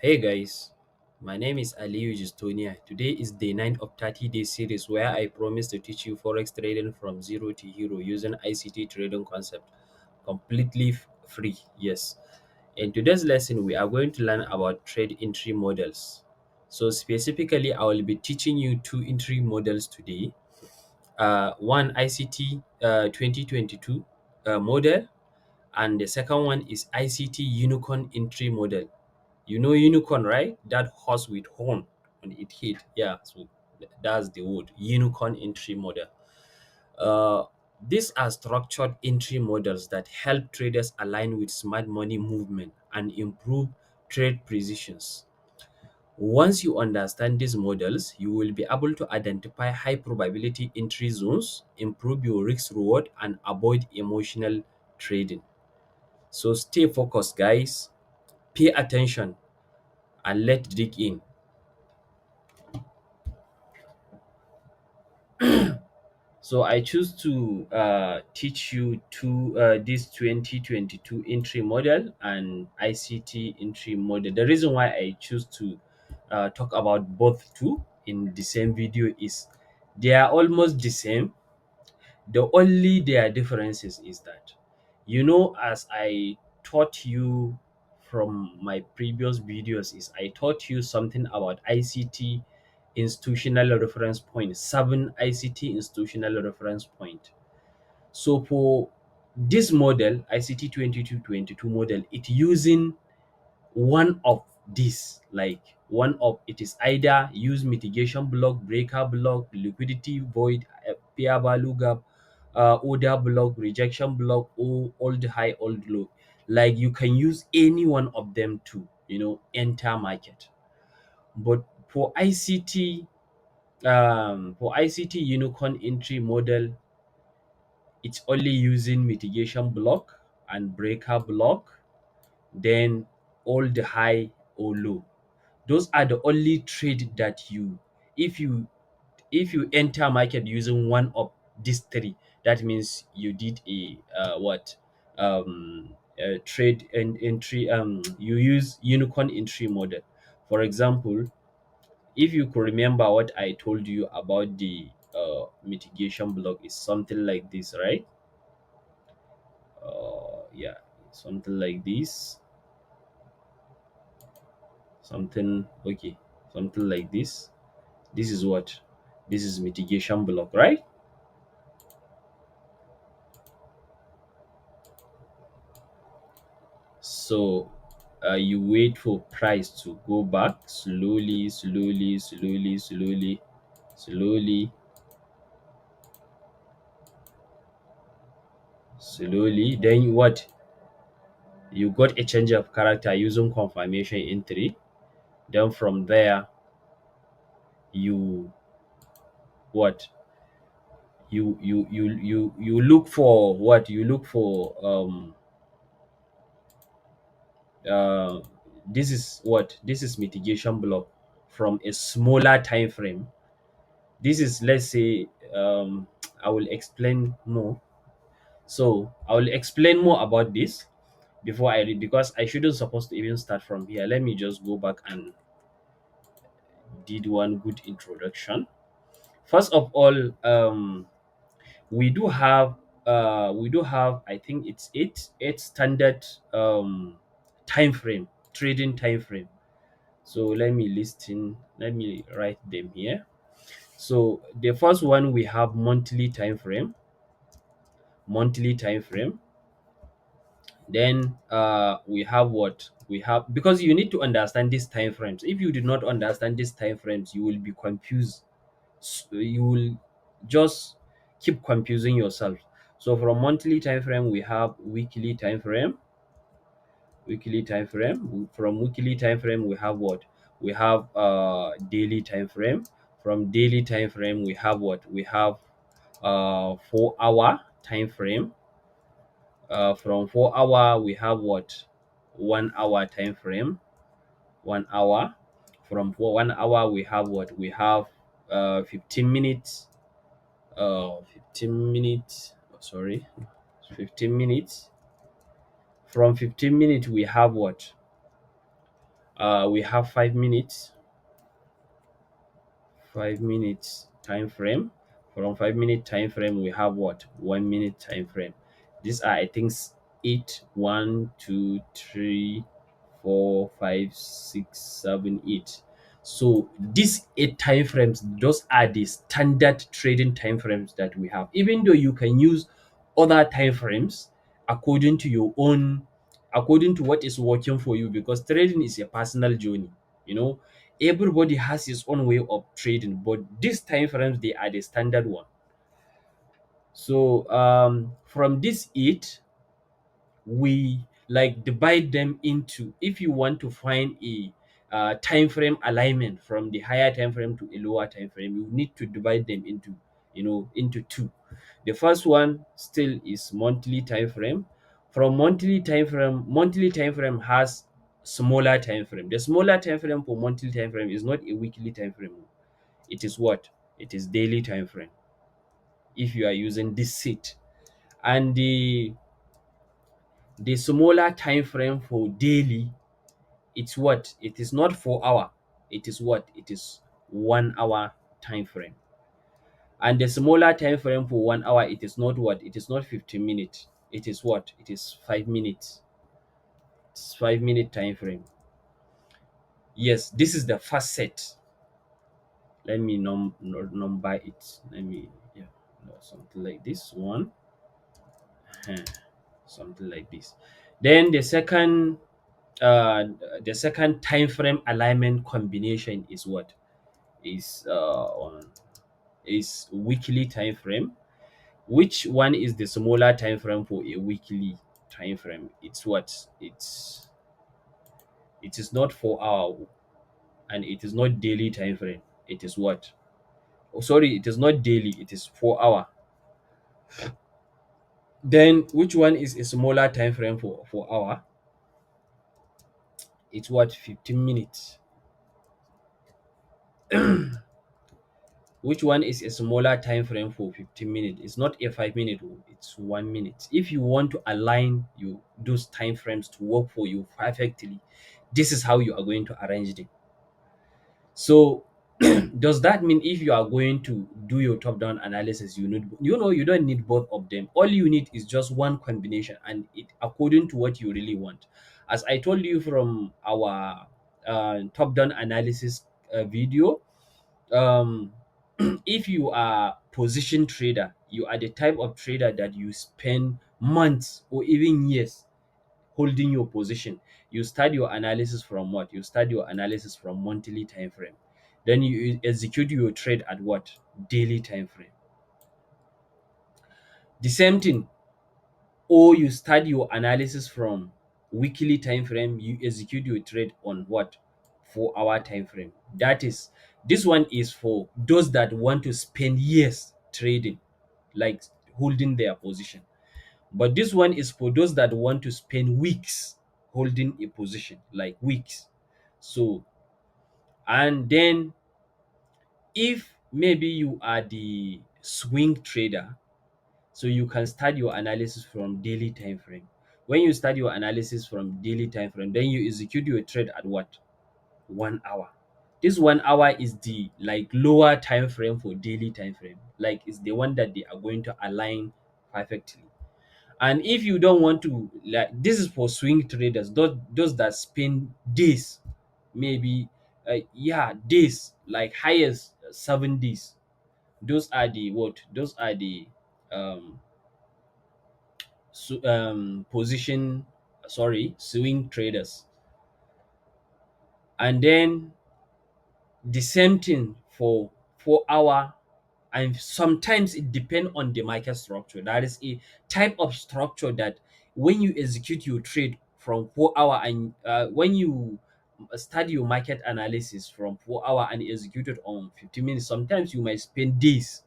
Hey guys, my name is Aliyu Jistonia. Today is day 9 of 30-day series where I promise to teach you forex trading from zero to hero using ICT trading concept completely free. Yes. In today's lesson, we are going to learn about trade entry models. So specifically, I will be teaching you two entry models today. One ICT 2022 model, and the second one is ICT unicorn entry model. You know unicorn, right? That horse with horn on its head. Yeah, so that's the word unicorn entry model. Uh, these are structured entry models that help traders align with smart money movement and improve trade precisions. Once you understand these models, you will be able to identify high probability entry zones, improve your risk reward, and avoid emotional trading. So stay focused, guys. Pay attention and let's dig in. So I choose to teach you this 2022 entry model and ICT entry model. The reason why I choose to talk about both two in the same video is they are almost the same. The only their differences is that, as I taught you from my previous videos, is I taught you something about ICT institutional reference point, 7 ICT institutional reference point. So for this model, ICT 2222 model, it using one of these, like one of it is either use mitigation block, breaker block, liquidity void, fair value gap, order block, rejection block, or old high, old low. Like you can use any one of them to enter market. But for ICT unicorn entry model, it's only using mitigation block and breaker block, then all the high or low. Those are the only trade that if you if you enter market using one of these three, that means you did a trade and entry. You use unicorn entry model. For example, if you could remember what I told you about the mitigation block is something like this, right? Yeah, something like this. Something okay, something like this. This is what? This is mitigation block, right? So you wait for price to go back slowly, slowly, slowly, slowly, slowly, slowly. Then what? You got a change of character using confirmation entry. Then from there, you what? You look for what? You look for uh this is what? This is mitigation block from a smaller time frame. This is, let's say, I will explain more. So I will explain more about this before I read, because I shouldn't supposed to even start from here. Let me just go back and did one good introduction. First of all, we do have I think it's eight standard time frame, trading time frame. So let me write them here. So the first one, we have monthly time frame. Then we have what we have, because you need to understand these time frames. If you do not understand these time frames, you will be confused. You will just keep confusing yourself. So from monthly time frame, we have weekly time frame. From weekly time frame, we have what? We have daily time frame. From daily time frame, we have what? We have 4 hour time frame. From 4 hour, we have what? 1 hour time frame. 1 hour. From 1 hour, we have what? We have 15 minutes. 15 minutes. Sorry, 15 minutes. From 15 minutes, we have what? We have 5 minutes, 5 minutes time frame. From 5 minute time frame, we have what? 1 minute time frame. These are, I think, eight. One, two, three, 4, 5, 6, 7, 8. So these eight time frames, those are the standard trading time frames that we have. Even though you can use other time frames according to your own, according to what is working for you, because trading is a personal journey. You know, everybody has his own way of trading, but these time frames, they are the standard one. So from this eight, we like divide them into, if you want to find a time frame alignment from the higher time frame to a lower time frame, you need to divide them into, into two. The first one still is monthly time frame. From monthly time frame has smaller time frame. The smaller time frame for monthly time frame is not a weekly time frame. It is what? It is daily time frame if you are using this seat. And the smaller time frame for daily, it's what? It is not 4 hour. It is what? It is 1 hour time frame. And the smaller time frame for 1 hour, it is not what? It is not 15 minutes. It is what? It is 5 minutes. It's 5 minute time frame. Yes, this is the first set. Let me number it. Let me, yeah, no, something like this one. Huh, something like this. Then uh the second time frame alignment combination is what? Is weekly time frame. Which one is the smaller time frame for a weekly time frame? It's what? It is not 4 hour, and it is not daily time frame. It is what? Oh, sorry, it is not daily, it is 4 hour. Then which one is a smaller time frame for 4 hour? It's what? 15 minutes. Which one is a smaller time frame for 15 minutes? It's not a 5 minute, oh, it's 1 minute. If you want to align you those time frames to work for you perfectly, this is how you are going to arrange them. So does that mean if you are going to do your top down analysis, you don't need both of them? All you need is just one combination, and it according to what you really want. As I told you from our top down analysis video, um if you are position trader, you are the type of trader that you spend months or even years holding your position. You start your analysis from what? You start your analysis from monthly time frame. Then you execute your trade at what? Daily time frame. The same thing. Or you start your analysis from weekly time frame, you execute your trade on what? 4 hour time frame. That is, this one is for those that want to spend years trading, like holding their position. But this one is for those that want to spend weeks holding a position, like weeks. So, and then if maybe you are the swing trader, so you can start your analysis from daily time frame. When you start your analysis from daily time frame, then you execute your trade at what? 1 hour. This 1 hour is the like lower time frame for daily time frame. Like it's the one that they are going to align perfectly. And if you don't want to, like, this is for swing traders, those that spend days, maybe yeah, days, like highest 7 days. Those are the what? Those are the um position, sorry, swing traders. And then the same thing for 4 hour. And sometimes it depends on the market structure. That is a type of structure that when you execute your trade from 4 hour, and when you study your market analysis from 4 hour and execute it on 15 minutes, sometimes you might spend days,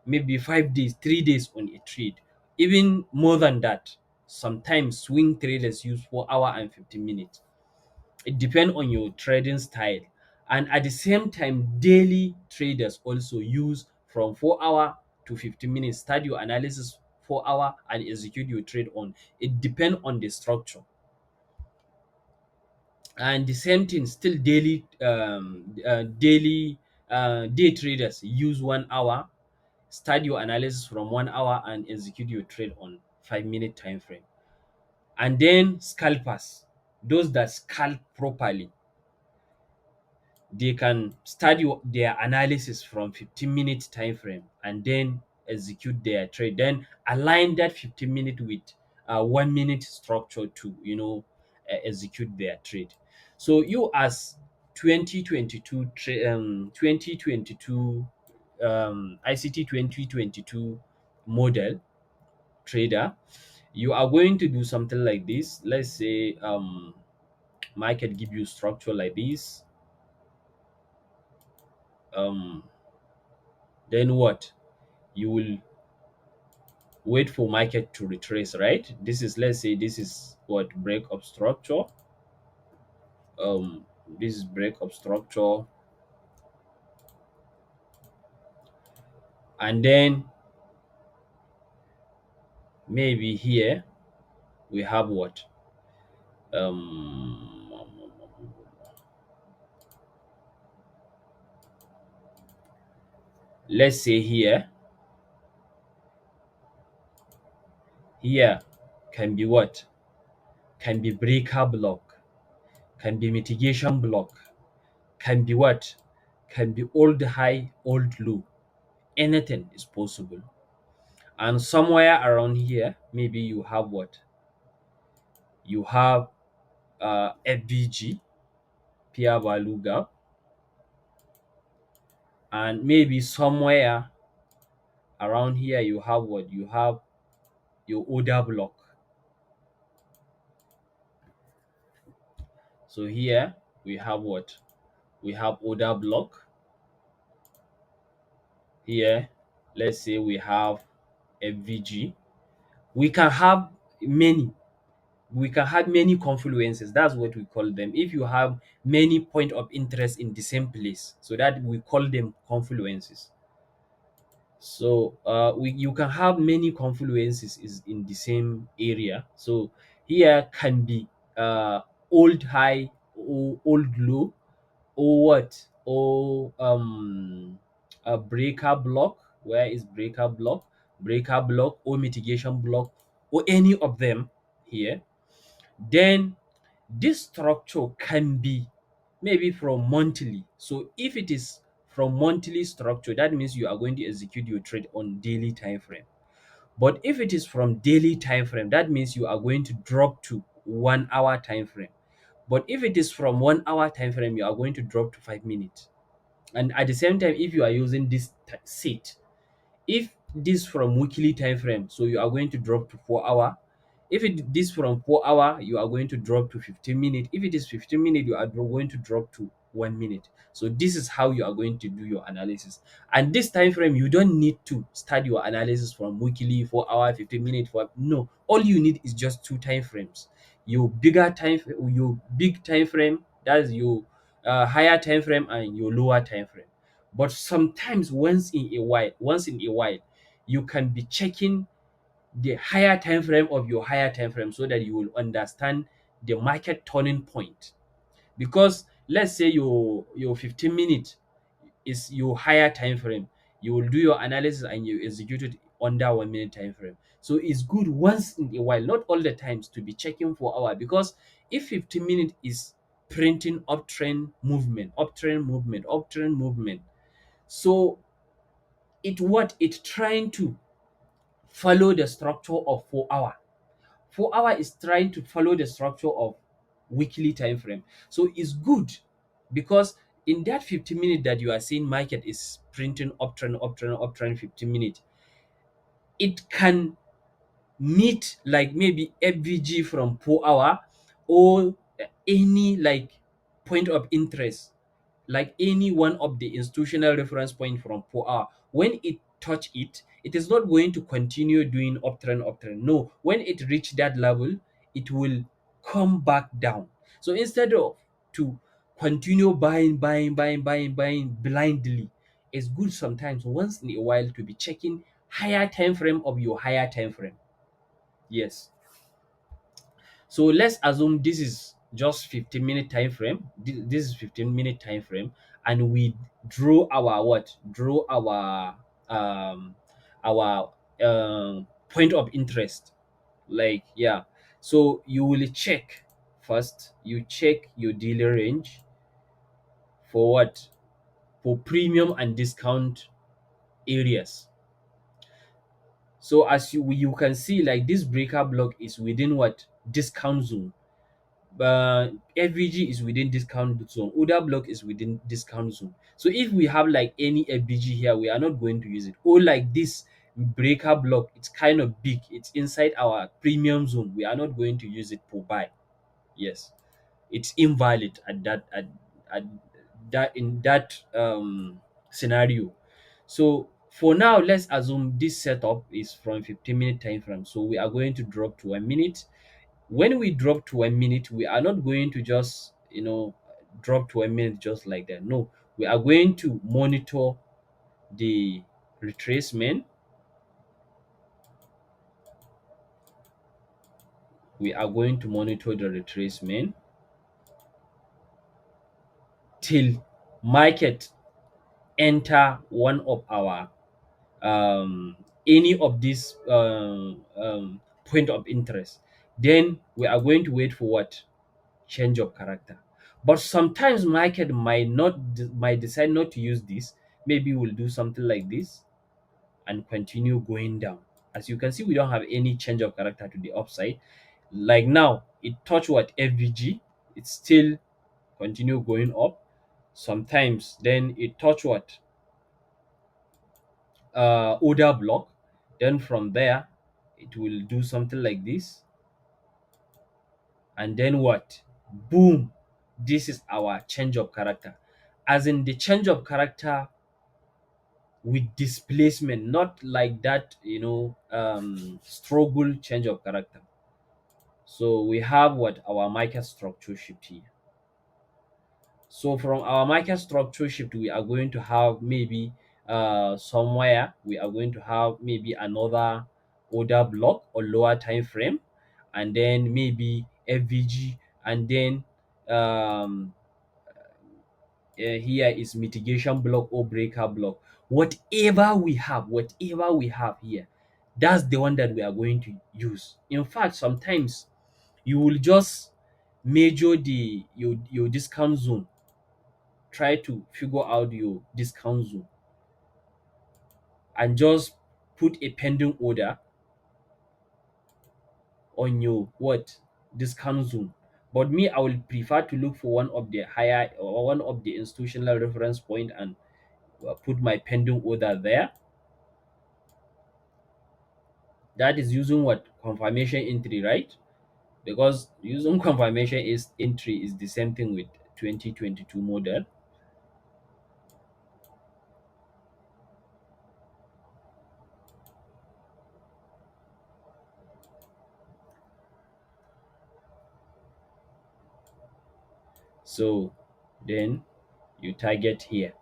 maybe 5 days, 3 days on a trade, even more than that. Sometimes swing traders use 4 hour and 15 minutes. It depends on your trading style. And at the same time, daily traders also use from 4 hour to 15 minutes. Start your analysis 4 hour and execute your trade on. It depends on the structure. And the same thing still daily day traders use 1 hour. Start your analysis from 1 hour and execute your trade on 5 minute time frame. And then scalpers, those that scalp properly, they can start their analysis from 15-minute time frame and then execute their trade, then align that 15 minute with 1 minute structure to execute their trade. So you as 2022 ICT 2022 model trader, you are going to do something like this. Let's say market give you structure like this. um then what? You will wait for market to retrace, right? This is, let's say, this is what break up structure. This is break up structure. And then maybe here we have what? Let's say here can be what? Can be breaker block, can be mitigation block, can be what? Can be old high, old low. Anything is possible. And somewhere around here, maybe you have what? You have FVG, peer value gap, and maybe somewhere around here you have what? You have your order block. So here we have what? We have order block. Here, let's say we have FVG. We can have many. We can have many confluences. That's what we call them. If you have many point of interest in the same place, so that we call them confluences. So you can have many confluences is in the same area. So here can be old high or old low, or what, or a breaker block. Where is breaker block? Breaker block or mitigation block, or any of them here. Then this structure can be maybe from monthly. So if it is from monthly structure, that means you are going to execute your trade on daily time frame. But if it is from daily time frame, that means you are going to drop to 1 hour time frame. But if it is from 1 hour time frame, you are going to drop to 5 minutes. And at the same time, if you are using this set, if this from weekly time frame, so you are going to drop to 4 hour. If it this from 4 hour, you are going to drop to 15 minutes. If it is 15 minutes, you are going to drop to 1 minute. So this is how you are going to do your analysis. And this time frame, you don't need to start your analysis from weekly, 4 hour, 15 minutes. No, all you need is just two time frames. Your big time frame, that's your higher time frame, and your lower time frame. But sometimes once in a while, you can be checking the higher time frame of your higher time frame, so that you will understand the market turning point. Because let's say your 15 minutes is your higher time frame, you will do your analysis and you execute it under 1 minute time frame. So it's good once in a while, not all the times, to be checking for hour. Because if 15 minutes is printing uptrend movement, uptrend movement, uptrend movement, so it trying to follow the structure of 4 hour. 4 hour is trying to follow the structure of weekly time frame. So it's good, because in that 15 minutes that you are seeing market is printing uptrend, uptrend, uptrend 15 minutes, it can meet like maybe FVG from 4 hour, or any like point of interest, like any one of the institutional reference point from 4 hour. When it touch it, it is not going to continue doing uptrend, uptrend. No, when it reach that level, it will come back down. So instead of to continue buying blindly, it's good sometimes once in a while to be checking higher time frame of your higher time frame. Yes. So let's assume this is just 15-minute time frame. This is 15-minute time frame, and we draw our what? Draw um our point of interest. Like, yeah. So you will check first. You check your daily range for what? For premium and discount areas. So as you can see, like this breaker block is within what? Discount zone. FVG is within discount zone. Other block is within discount zone. So if we have like any FVG here, we are not going to use it. Or like this breaker block, it's kind of big. It's inside our premium zone. We are not going to use it for buy. Yes, it's invalid at that in that scenario. So for now, let's assume this setup is from 15-minute time frame. So we are going to drop to 1 minute. When we drop to 1 minute, we are not going to just drop to 1 minute just like that. No, we are going to monitor the retracement. We are going to monitor the retracement till market enter one of our any of these point of interest. Then we are going to wait for what? Change of character. But sometimes market might decide not to use this. Maybe we'll do something like this and continue going down. As you can see, we don't have any change of character to the upside. Like now, it touched what? FVG. It still continue going up. Sometimes then it touch what? Order block. Then from there, it will do something like this. And then what? Boom. This is our change of character. As in the change of character with displacement, not like that, struggle change of character. So we have what? Our market structure shift here. So from our market structure shift, we are going to have maybe somewhere we are going to have maybe another order block or lower time frame, and then maybe FVG, and then um, here is mitigation block or breaker block. Whatever we have here, that's the one that we are going to use. In fact, sometimes you will just measure your discount zone. Try to figure out your discount zone and just put a pending order on your what? Discount zone. But me, I will prefer to look for one of the higher or one of the institutional reference point and put my pending order there. That is using what? Confirmation entry, right? Because using confirmation is entry is the same thing with 2022 model. So then you target here.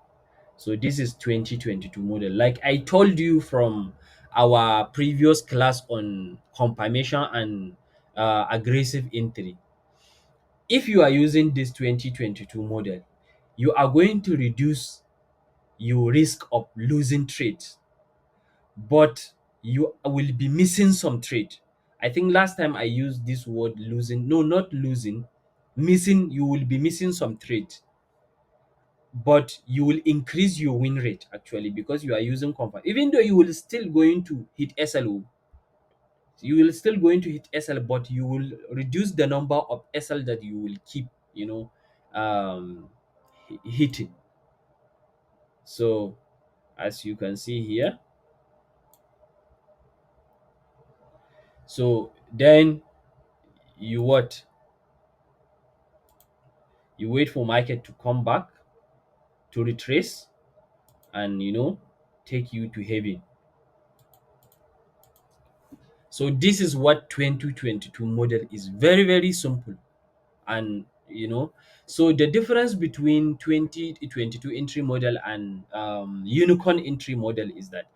So this is 2022 model. Like I told you from our previous class on confirmation and aggressive entry, if you are using this 2022 model, you are going to reduce your risk of losing trades, but you will be missing some trade. I think last time I used this word losing. No, not losing, missing. You will be missing some trade, but you will increase your win rate actually because you are using comfort. Even though you will still going to hit SLO, you will still going to hit SL, but you will reduce the number of SL that you will keep, hitting. So as you can see here, so then you what? You wait for market to come back to retrace and take you to heaven. So this is what 2022 model is. Very, very simple. And so the difference between 2022 entry model and unicorn entry model is that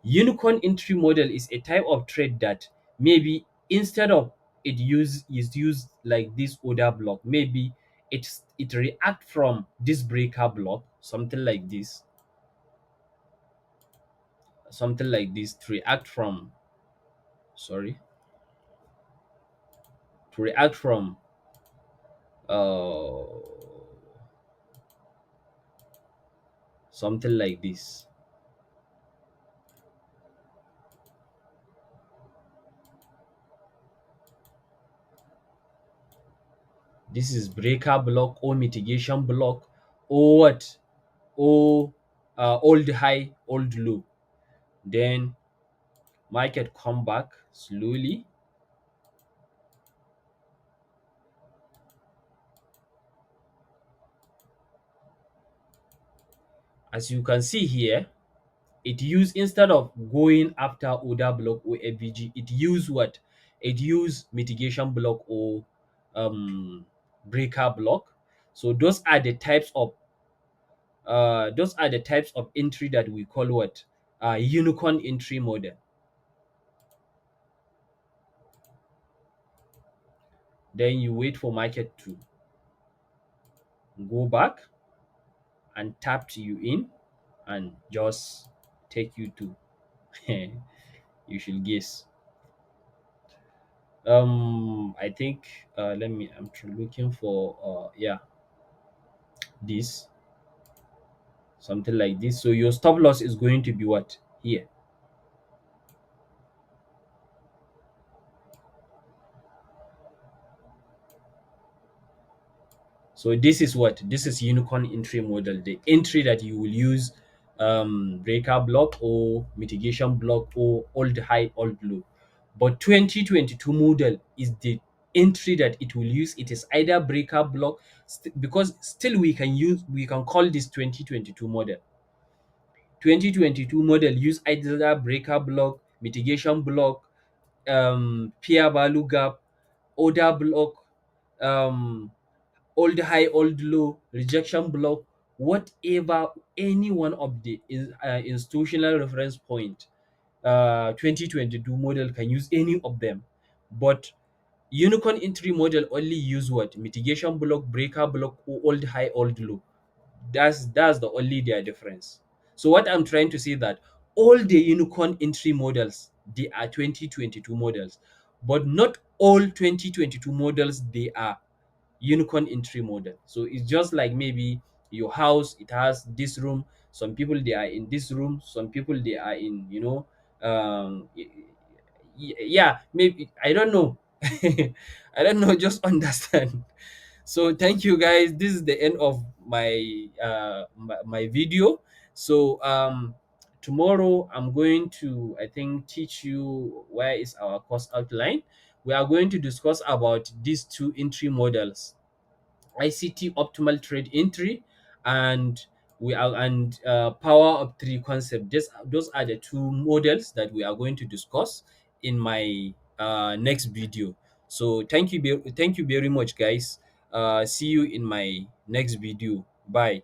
unicorn entry model is a type of trade that maybe instead of it is used like this order block. Maybe it react from this breaker block, something like this to react from, sorry, to react from uh something like this. This is breaker block or mitigation block, or what, or old high, old low. Then market come back slowly. As you can see here, it use, instead of going after order block or FVG, it use what? It use mitigation block or breaker block. So those are the types of entry that we call what? Unicorn entry model. Then you wait for market to go back and tap you in and just take you to you should guess. I think let me, looking for yeah, this, something like this. So your stop loss is going to be what? Here. So this is what? This is unicorn entry model, the entry that you will use breaker block or mitigation block or old high, old low. But 2022 model is the entry that it will use. It is either breaker block, because still we can call this 2022 model. 2022 model use either breaker block, mitigation block, peer value gap, order block, um old high, old low, rejection block, whatever, any one of the institutional reference point. 2022 model can use any of them, but unicorn entry model only use what? Mitigation block, breaker block, or old high, old low. That's the only their difference. So what I'm trying to say, that all the unicorn entry models, they are 2022 models, but not all 2022 models they are unicorn entry model. So it's just like maybe your house, it has this room, some people they are in this room, some people they are in, yeah, maybe, I don't know. I don't know, just understand. So thank you guys, this is the end of my video. So tomorrow I'm going to, I think, teach you where is our course outline. We are going to discuss about these two entry models, ICT optimal trade entry, and we are and power of three concept. Those are the two models that we are going to discuss in my next video. So thank you very much, guys. See you in my next video. Bye.